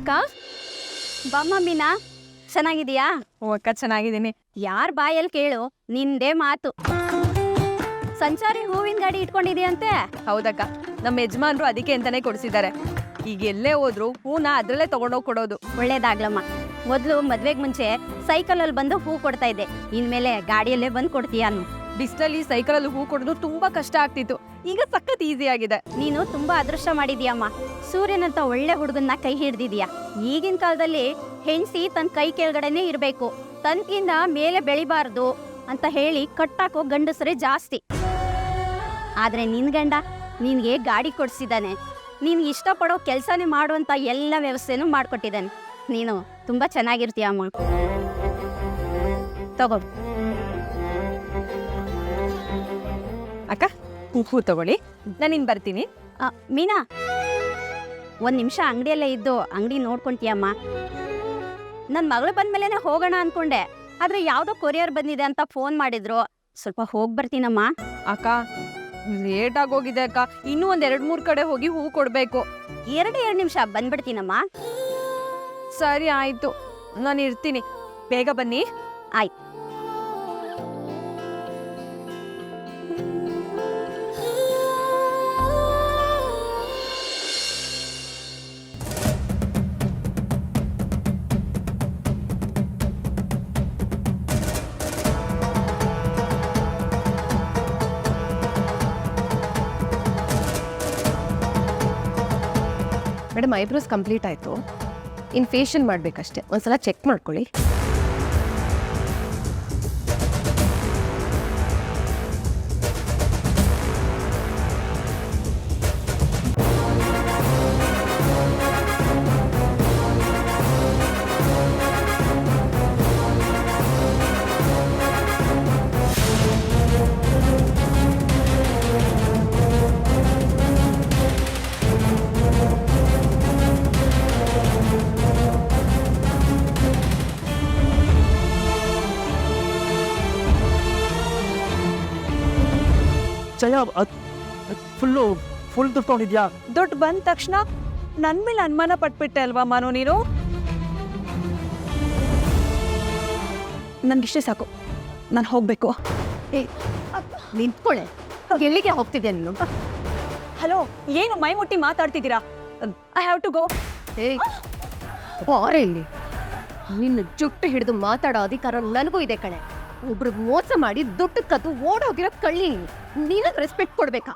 ಅಕ್ಕ. ಬಾಮ್ಮ ಮೀನಾ, ಚೆನ್ನಾಗಿದೀಯಾ? ಓ ಅಕ್ಕ, ಚೆನ್ನಾಗಿದ್ದೀನಿ. ಯಾರ ಬಾಯಲ್ಲಿ ಕೇಳು ನಿಂದೇ ಮಾತು. ಸಂಚಾರಿ ಹೂವಿನ ಗಾಡಿ ಇಟ್ಕೊಂಡಿದೀಯಂತೆ? ಹೌದಕ್ಕ, ನಮ್ಮ ಯಜಮಾನ್ರು ಅದಕ್ಕೆ ಅಂತಾನೆ ಕೊಡಿಸಿದ್ದಾರೆ. ಈಗ ಎಲ್ಲೇ ಹೋದ್ರು ಹೂನ ಅದ್ರಲ್ಲೇ ತಗೊಂಡೋಗಿ ಕೊಡೋದು. ಒಳ್ಳೇದಾಗ್ಲಮ್ಮ. ಮೊದಲು ಮದ್ವೆಗೆ ಮುಂಚೆ ಸೈಕಲಲ್ಲಿ ಬಂದು ಹೂ ಕೊಡ್ತಾ ಇದ್ದೆ, ಇನ್ಮೇಲೆ ಗಾಡಿಯಲ್ಲೇ ಬಂದು ಕೊಡ್ತೀಯ ಅನ್ನು. ಬಿಸಿಲಲ್ಲಿ ಸೈಕಲಲ್ಲಿ ಹೂ ಕೊಡೋದು ತುಂಬಾ ಕಷ್ಟ ಆಗ್ತಿತ್ತು, ಈಗ ಸಖತ್ ಈಸಿ ಆಗಿದೆ. ನೀನು ತುಂಬಾ ಅದೃಷ್ಟ ಮಾಡಿದೀಯಮ್ಮ. ಸೂರ್ಯನಂತ ಒಳ್ಳೆ ಹುಡುಗನ್ನ ಕೈ ಹಿಡ್ದಿದ್ಯಾ. ಈಗಿನ ಕಾಲದಲ್ಲಿ ಹೆಂಡತಿ ತನ್ನ ಕೈ ಕೆಳಗಡೆನೆ ಇರಬೇಕು, ತನ್ಕಿಂದ ಮೇಲೆ ಬೆಳಿಬಾರ್ದು ಅಂತ ಹೇಳಿ ಕಟ್ಟಾಕೋ ಗಂಡಸರೇ ಜಾಸ್ತಿ. ಆದ್ರೆ ನಿನ್ ಗಂಡ ನಿನ್ಗೆ ಗಾಡಿ ಕೊಡ್ಸಿದ್ದಾನೆ, ನೀನ್ ಇಷ್ಟಪಡೋ ಕೆಲಸನೇ ಮಾಡುವಂತ ಎಲ್ಲ ವ್ಯವಸ್ಥೆನೂ ಮಾಡ್ಕೊಟ್ಟಿದ್ದಾನೆ. ನೀನು ತುಂಬಾ ಚೆನ್ನಾಗಿರ್ತೀಯ ಅಮ್ಮ. ತಗೋ ಅಕ್ಕ, ಹೂ ತಗೊಳ್ಳಿ, ನಾನು ಬರ್ತೀನಿ. ಮೀನಾ, ಒಂದ್ ನಿಮಿಷ ಅಂಗಡಿಯಲ್ಲೇ ಇದ್ದು ಅಂಗಡಿ ನೋಡ್ಕೊಂತೀಯಮ್ಮ. ನನ್ನ ಮಗಳು ಬಂದ್ಮೇಲೆ ಹೋಗೋಣ ಅನ್ಕೊಂಡೆ, ಆದ್ರೆ ಯಾವ್ದೋ ಕೊರಿಯರ್ ಬಂದಿದೆ ಅಂತ ಫೋನ್ ಮಾಡಿದ್ರು. ಸ್ವಲ್ಪ ಹೋಗ್ ಬರ್ತೀನಮ್ಮ. ಅಕ್ಕ, ಲೇಟ್ ಆಗೋಗಿದೆ ಅಕ್ಕ, ಇನ್ನೂ ಒಂದ್ 2-3 ಕಡೆ ಹೋಗಿ ಹೂ ಕೊಡ್ಬೇಕು. 2 ನಿಮಿಷ ಬಂದ್ಬಿಡ್ತೀನಮ್ಮ. ಸರಿ ಆಯ್ತು, ನಾನು ಇರ್ತೀನಿ, ಬೇಗ ಬನ್ನಿ. ಆಯ್ತು. ಮೇಡಮ್, ಐಬ್ರೋಸ್ ಕಂಪ್ಲೀಟ್ ಆಯಿತು. ಇನ್ನು ಫೇಶಿಯಲ್ ಮಾಡಬೇಕಷ್ಟೆ, ಒಂದ್ಸಲ ಚೆಕ್ ಮಾಡ್ಕೊಳ್ಳಿ. ಜಯ, ಫುಲ್ ದುಡ್ಡು ತೊಗೊಂಡಿದ್ಯಾ? ದುಡ್ಡು ಬಂದ ತಕ್ಷಣ ನನ್ ಮೇಲೆ ಅನುಮಾನ ಪಟ್ಬಿಟ್ಟೆ ಅಲ್ವಾ ಮಾನು ನೀನು? ನನ್ಗಿಷ್ಟೇ ಸಾಕು, ನಾನು ಹೋಗ್ಬೇಕು. ನಿಂತ್ಕೊಳ್ಳೆ, ಎಲ್ಲಿಗೆ ಹೋಗ್ತಿದ್ಯಾ ನೀನು? ಹಲೋ, ಏನು ಮೈ ಮುಟ್ಟಿ ಮಾತಾಡ್ತಿದ್ದೀರಾ? I have to go. ಬಾರೆ ಇಲ್ಲಿ. ನಿನ್ನ ಜುಟ್ಟು ಹಿಡಿದು ಮಾತಾಡೋ ಅಧಿಕಾರ ನನಗೂ ಇದೆ ಕಣೆ. ಒಬ್ರಿಗೆ ಮೋಸ ಮಾಡಿ ದುಡ್ಡು ಕದ್ದು ಓಡೋಗಿರೋ ಕಳ್ಳಿ, ನೀನು ರೆಸ್ಪೆಕ್ಟ್ ಕೊಡ್ಬೇಕಾ?